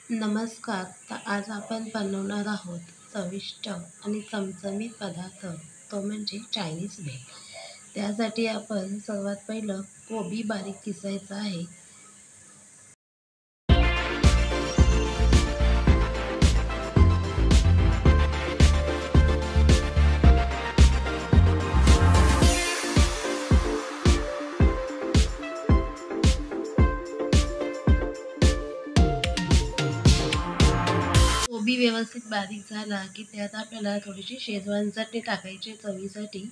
नमस्कार. तर आज आपण बनवणार आहोत चविष्ट आणि चमचमीत पदार्थ, तो म्हणजे चायनीज भेळ. त्यासाठी आपण सर्वात पहिलं कोबी बारीक किसायचा आहे. कोबी व्यवस्थित बारीक झाला की त्यात आपल्याला थोडीशी शेजवान चटणी टाकायची चवीसाठी.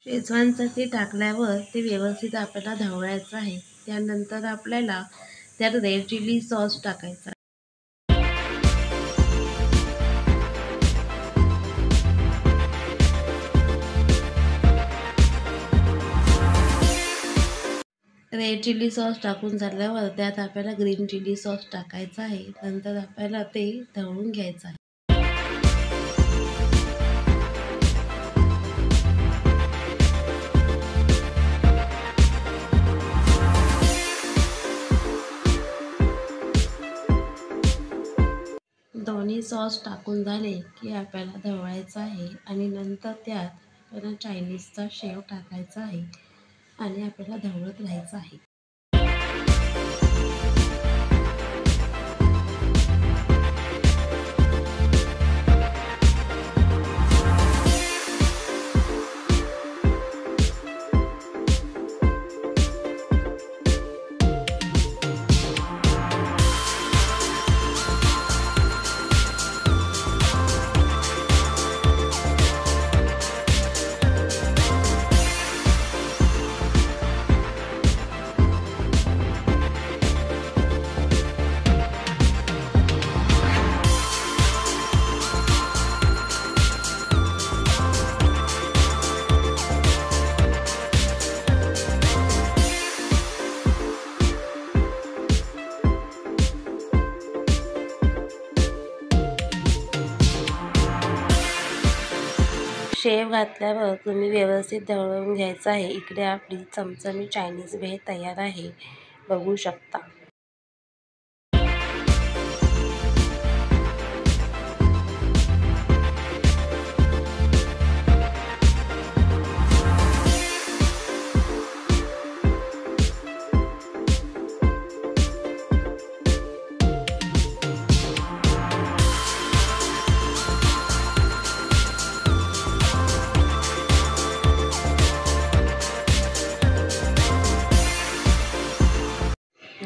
शेजवान चटणी टाकल्यावर ते व्यवस्थित आपल्याला ढवळायचं आहे. त्यानंतर आपल्याला त्यात रेड चिली सॉस टाकायचा. रेड चिली सॉस टाकून झाल्यावर त्यात आपल्याला ग्रीन चिली सॉस टाकायचा आहे. नंतर आपल्याला ते ढवळून घ्यायचं आहे. दोन्ही सॉस टाकून झाले की आपल्याला ढवळायचं आहे आणि नंतर त्यात आपल्याला चायनीजचा शेव टाकायचा आहे आणि आपल्याला ढवळत राहायचं आहे. शेव घातल्यावर तुम्ही व्यवस्थित ढवळून घ्यायचं आहे. इकडे आपली चमचमीत चायनीज भेळ तयार आहे, बघू शकता.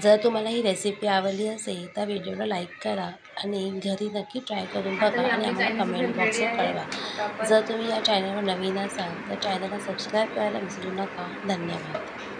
जर तुम्हाला ही रेसिपी आवडली असेल तर व्हिडिओला लाईक करा आणि घरी नक्की ट्राय करून बघा आणि आम्हाला कमेंट बॉक्सवर कळवा. जर तुम्ही या चॅनलवर नवीन असाल तर चॅनलला सबस्क्राईब करायला विसरू नका. धन्यवाद.